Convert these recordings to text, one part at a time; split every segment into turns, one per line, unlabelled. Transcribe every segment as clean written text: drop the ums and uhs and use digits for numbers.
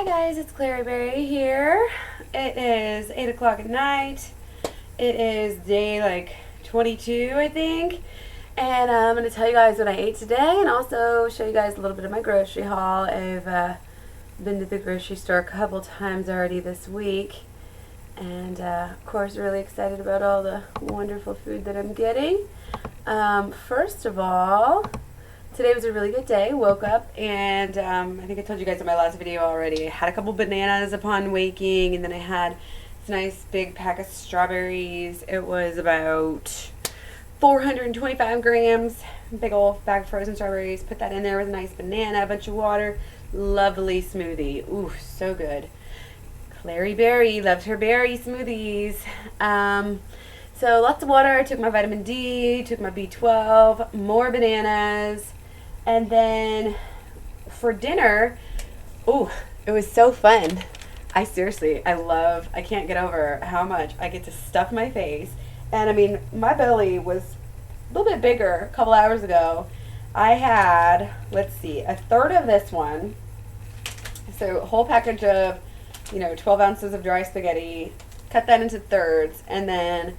Hi guys, it's Clary Berry here. It is 8 o'clock at night. It is day like 22, I think. And I'm going to tell you guys what I ate today and also show you guys a little bit of my grocery haul. I've been to the grocery store a couple times already this week. And of course, really excited about all the wonderful food that I'm getting. First of all, today was a really good day. Woke up and I think I told you guys in my last video already. I had a couple bananas upon waking, and then I had this nice big pack of strawberries. It was about 425 grams. Big old bag of frozen strawberries. Put that in there with a nice banana, a bunch of water. Lovely smoothie. Ooh, so good. Clary Berry loves her berry smoothies. So lots of water. I took my vitamin D, took my B12, more bananas. And then for dinner, ooh, it was so fun. I can't get over how much I get to stuff my face. And I mean, my belly was a little bit bigger a couple hours ago. I had, let's see, a third of this one. So a whole package of, 12 ounces of dry spaghetti, cut that into thirds, and then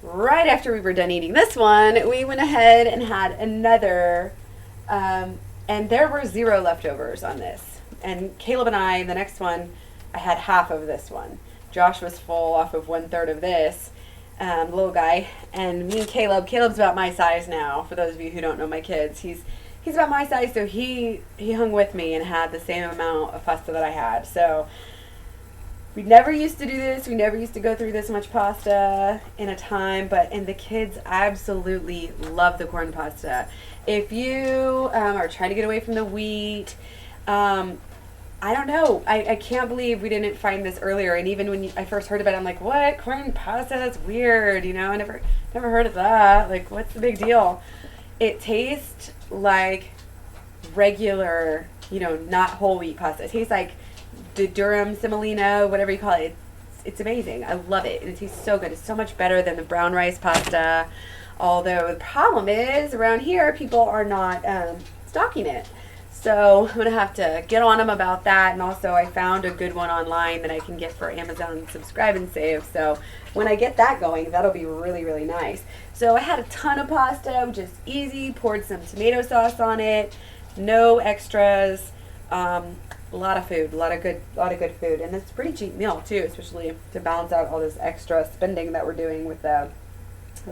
right after we were done eating this one, we went ahead and had another, and there were 0 leftovers on this. And Caleb and I, the next one, I had half of this one. Josh was full off of 1/3 of this, little guy, and me and Caleb's about my size now, for those of you who don't know my kids. He's about my size, so he hung with me and had the same amount of pasta that I had. So we never used to do this. We never used to go through this much pasta in a time, and the kids absolutely love the corn pasta. If you are trying to get away from the wheat, I don't know. I can't believe we didn't find this earlier. And even when I first heard about it, I'm like, what? Corn pasta? That's weird. I never heard of that. Like, what's the big deal? It tastes like regular, not whole wheat pasta. It tastes like the durum semolina, whatever you call it. It's amazing. I love it, and it tastes so good. It's so much better than the brown rice pasta. Although the problem is, around here, people are not stocking it. So I'm gonna have to get on them about that. And also, I found a good one online that I can get for Amazon Subscribe and Save. So when I get that going, that'll be really, really nice. So I had a ton of pasta, which is easy. Poured some tomato sauce on it. No extras. A lot of food, a lot of good food, and it's a pretty cheap meal too, especially to balance out all this extra spending that we're doing with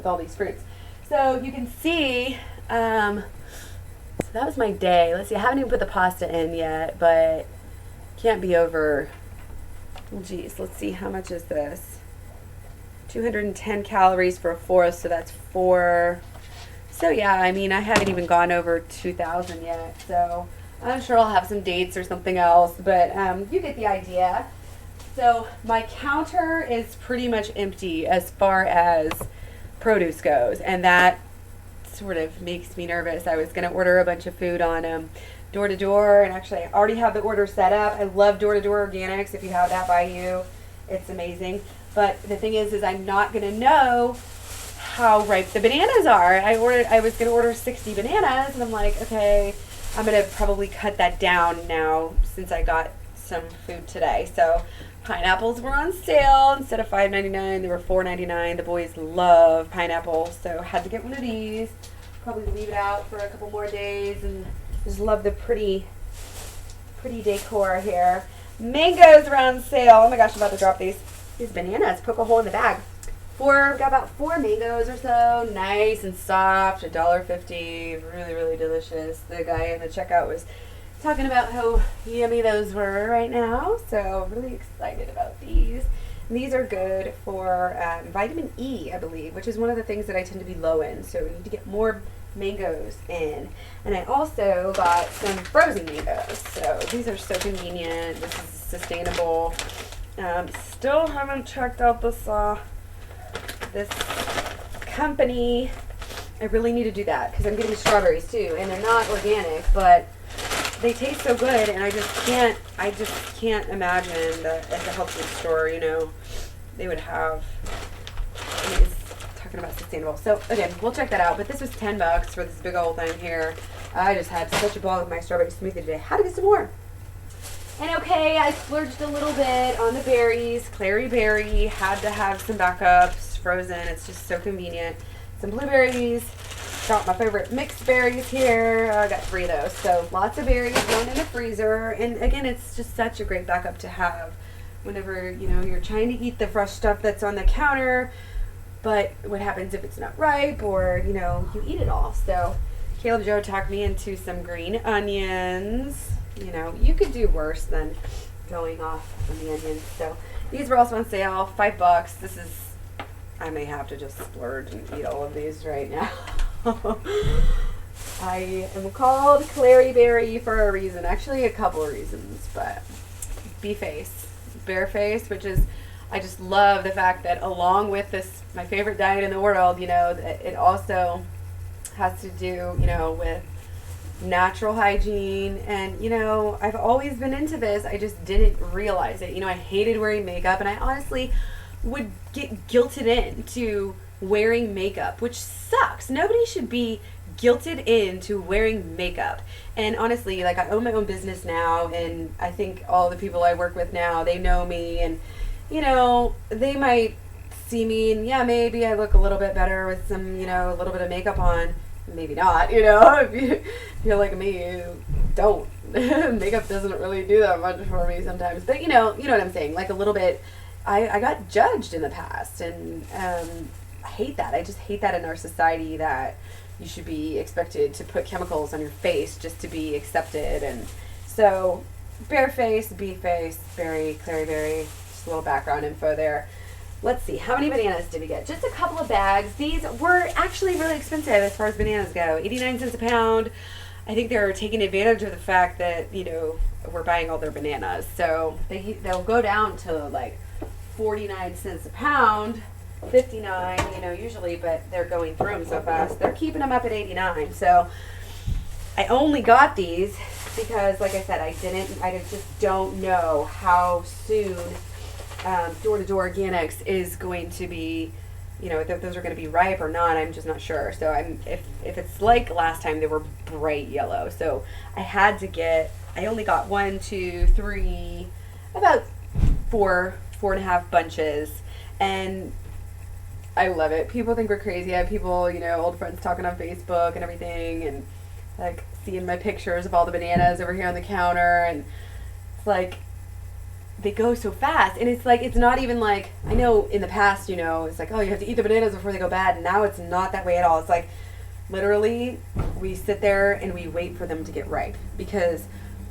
all these fruits. So you can see, so that was my day. Let's see, I haven't even put the pasta in yet, but can't be over. Geez, let's see, how much is this? 210 calories for a fourth, so that's 4. So yeah, I mean, I haven't even gone over 2,000 yet, so I'm sure I'll have some dates or something else, but you get the idea. So my counter is pretty much empty as far as produce goes, and that sort of makes me nervous. I was going to order a bunch of food on door-to-door, and actually I already have the order set up. I love door-to-door organics. If you have that by you, it's amazing. But the thing is I'm not going to know how ripe the bananas are. I was going to order 60 bananas, and I'm like, okay, I'm going to probably cut that down now since I got some food today. So pineapples were on sale. Instead of $5.99, they were $4.99. The boys love pineapples, so had to get one of these. Probably leave it out for a couple more days, and just love the pretty decor here. Mangoes are on sale. Oh my gosh, I'm about to drop these bananas. Poke a hole in the bag. Got about 4 mangoes or so, nice and soft, $1.50, really, really delicious. The guy in the checkout was talking about how yummy those were right now, so really excited about these. And these are good for vitamin E, I believe, which is one of the things that I tend to be low in, so we need to get more mangoes in. And I also got some frozen mangoes, so these are so convenient. This is sustainable. Still haven't checked out this company. I really need to do that because I'm getting strawberries too, and they're not organic, but they taste so good, and I just can't imagine that at the health food store, they would have, it's talking about sustainable. So again, we'll check that out, but this was $10 for this big old thing here. I just had such a ball with my strawberry smoothie today. How to get some more? And okay, I splurged a little bit on the berries. Clary berry, had to have some backups, frozen. It's just so convenient. Some blueberries. Got my favorite mixed berries here. I got 3 of those. So lots of berries going in the freezer. And again, it's just such a great backup to have whenever, you know, you're trying to eat the fresh stuff that's on the counter. But what happens if it's not ripe or, you know, you eat it all. So Caleb Joe talked me into some green onions. You know, you could do worse than going off on the onions. So these were also on sale, $5. This is, I may have to just splurge and eat all of these right now. I am called Clary Berry for a reason. Actually, a couple of reasons, but Bee-Face, Bear Face, which is, I just love the fact that along with this, my favorite diet in the world, you know, it also has to do, you know, with natural hygiene. And, you know, I've always been into this. I just didn't realize it. You know, I hated wearing makeup, and I honestly would get guilted into wearing makeup, which sucks. Nobody should be guilted into wearing makeup. And honestly, like, I own my own business now, and I think all the people I work with now, they know me, and, you know, they might see me and yeah, maybe I look a little bit better with some, you know, a little bit of makeup on. Maybe not, you know, if you're like me, you don't. Makeup doesn't really do that much for me sometimes. But, you know what I'm saying. Like a little bit, I got judged in the past, and I hate that. I just hate that in our society that you should be expected to put chemicals on your face just to be accepted. And so, Bear Face, Bee-Face, berry, Clary berry, just a little background info there. Let's see, how many bananas did we get? Just a couple of bags. These were actually really expensive as far as bananas go. 89 cents a pound. I think they're taking advantage of the fact that, you know, we're buying all their bananas. So they'll go down to like 49 cents a pound, 59, you know, usually, but they're going through them so fast. They're keeping them up at 89. So I only got these because, like I said, I just don't know how soon Door-to-Door Organics is going to be, you know, if those are going to be ripe or not. I'm just not sure. So if it's like last time, they were bright yellow. So I only got 1, 2, 3, about 4.5 bunches, and I love it. People think we're crazy. I have people, you know, old friends talking on Facebook and everything, and like seeing my pictures of all the bananas over here on the counter, and it's like, they go so fast. And it's like, it's not even like, I know in the past, you know, it's like, oh, you have to eat the bananas before they go bad. And now it's not that way at all. It's like, literally, we sit there and we wait for them to get ripe. Because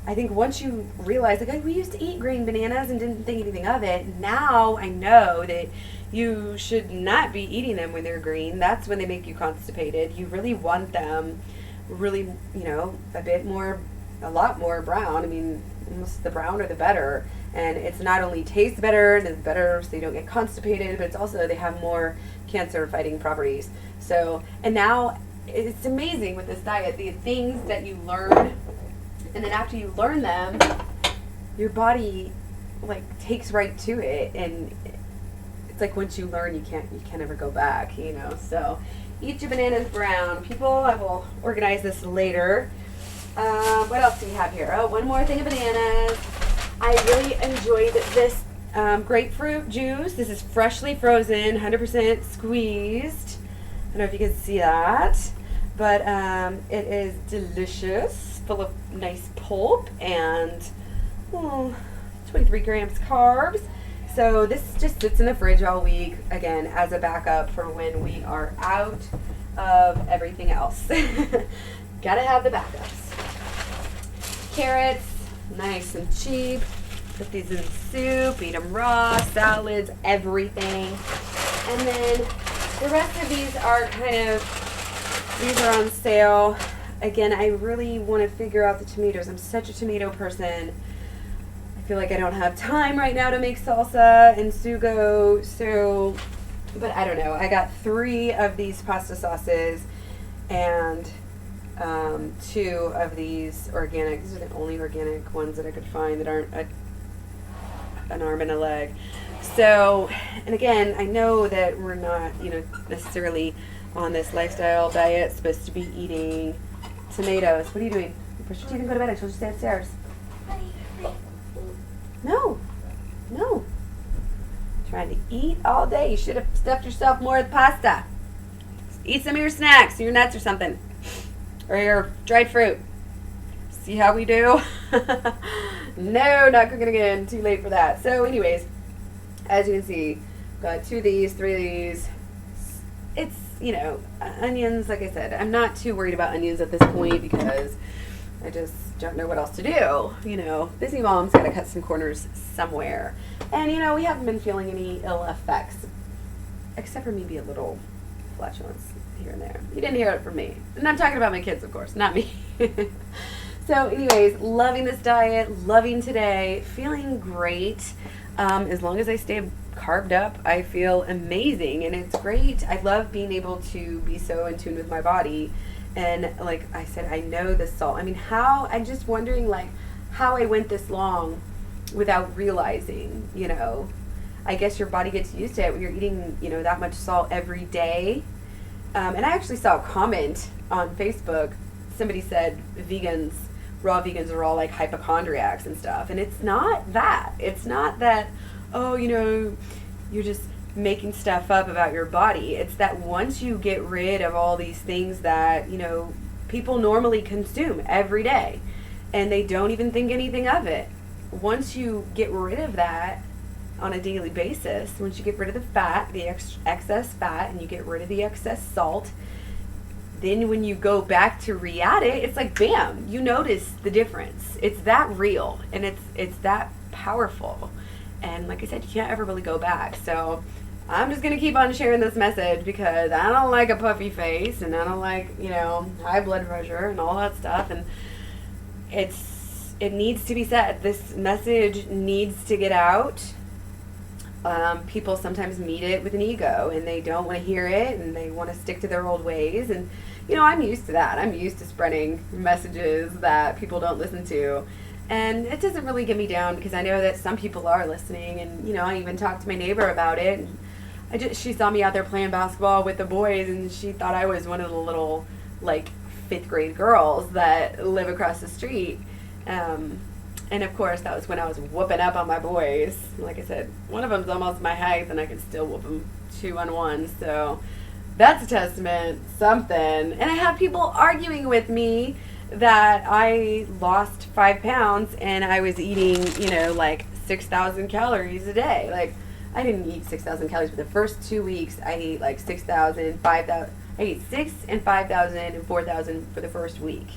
I think once you realize, like, we used to eat green bananas and didn't think anything of it. Now I know that you should not be eating them when they're green. That's when they make you constipated. You really want them really, you know, a lot more brown. I mean, almost the browner the better. And it's not only tastes better and it's better so you don't get constipated, but it's also, they have more cancer fighting properties. So, and now it's amazing with this diet, the things that you learn, and then after you learn them, your body like takes right to it, and it's like once you learn, you can't ever go back, you know. So eat your bananas brown. People, I will organize this later. What else do we have here? Oh, one more thing of bananas. I really enjoyed this grapefruit juice. This is freshly frozen, 100% squeezed. I don't know if you can see that, but it is delicious, full of nice pulp and 23 grams carbs. So this just sits in the fridge all week, again, as a backup for when we are out of everything else. Gotta have the backups. Carrots, nice and cheap. Put these in soup, eat them raw, salads, everything. And then the rest of these are these are on sale. Again, I really want to figure out the tomatoes. I'm such a tomato person. I feel like I don't have time right now to make salsa and sugo, so, but I don't know. I got 3 of these pasta sauces and 2 of these organic. These are the only organic ones that I could find that aren't an arm and a leg. So, and again, I know that we're not, you know, necessarily on this lifestyle diet supposed to be eating tomatoes. What are you doing? Brush your teeth and go to bed. I told you to stay upstairs. No. No. Trying to eat all day. You should have stuffed yourself more with pasta. Eat some of your snacks, your nuts or something. Or your dried fruit. See how we do? No, not cooking again. Too late for that. So anyways, as you can see, got 2 of these, 3 of these. It's, onions, like I said, I'm not too worried about onions at this point because I just don't know what else to do. Busy mom's got to cut some corners somewhere. And, we haven't been feeling any ill effects, except for maybe a little flatulence here and there. You didn't hear it from me. And I'm talking about my kids, of course, not me. So anyways, loving this diet, loving today, feeling great. As long as I stay carved up, I feel amazing, and it's great. I love being able to be so in tune with my body. And like I said, I know the salt. I mean, I'm just wondering, how I went this long without realizing, I guess your body gets used to it when you're eating, that much salt every day. And I actually saw a comment on Facebook. Somebody said raw vegans are all like hypochondriacs and stuff. And it's not that. It's not that, you're just making stuff up about your body. It's that once you get rid of all these things that, people normally consume every day, and they don't even think anything of it. Once you get rid of that on a daily basis, once you get rid of the fat, the excess fat, and you get rid of the excess salt, then when you go back to re-add it, it's like, bam, you notice the difference. It's that real, and it's that powerful. And like I said, you can't ever really go back. So I'm just going to keep on sharing this message because I don't like a puffy face, and I don't like, high blood pressure and all that stuff. And it needs to be said. This message needs to get out. People sometimes meet it with an ego, and they don't want to hear it, and they want to stick to their old ways. And I'm used to that. I'm used to spreading messages that people don't listen to, and it doesn't really get me down because I know that some people are listening. And I even talked to my neighbor about it, and she saw me out there playing basketball with the boys, and she thought I was one of the little 5th grade girls that live across the street. And of course, that was when I was whooping up on my boys. Like I said, one of them's almost my height, and I can still whoop them 2-on-1. So that's a testament, something. And I have people arguing with me that I lost 5 pounds and I was eating, 6,000 calories a day. I didn't eat 6,000 calories, but the first 2 weeks I ate 6,000, 5,000. I ate 6 and 5,000 and 4,000 for the first week.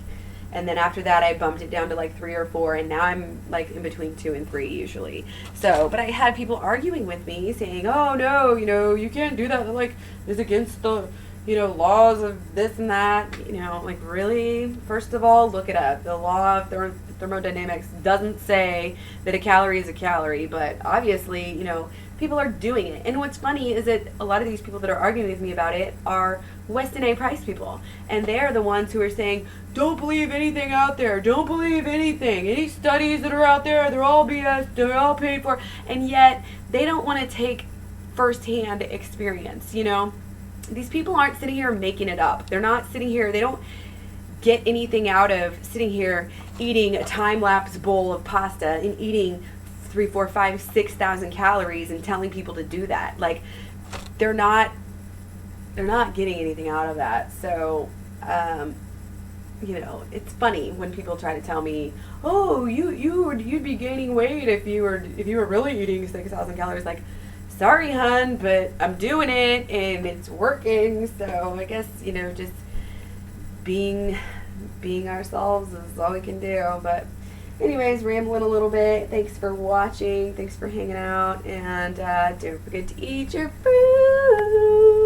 And then after that, I bumped it down to 3 or 4, and now I'm in between 2 and 3 usually. So, but I had people arguing with me saying, "Oh no, you can't do that. It's against the, laws of this and that." Really? First of all, look it up. The law of thermodynamics doesn't say that a calorie is a calorie, but obviously, people are doing it. And what's funny is that a lot of these people that are arguing with me about it are Weston A. Price people. And they're the ones who are saying, don't believe anything out there. Don't believe anything. Any studies that are out there, they're all BS. They're all paid for. And yet, they don't want to take firsthand experience, These people aren't sitting here making it up. They're not sitting here. They don't get anything out of sitting here eating a time-lapse bowl of pasta and eating 3, 4, 5, 6,000 calories and telling people to do that. They're not getting anything out of that. So, it's funny when people try to tell me, "Oh, you'd be gaining weight if you were really eating 6,000 calories." Sorry, hun, but I'm doing it and it's working. So I guess just being ourselves is all we can do. But anyways, rambling a little bit. Thanks for watching. Thanks for hanging out. And don't forget to eat your food.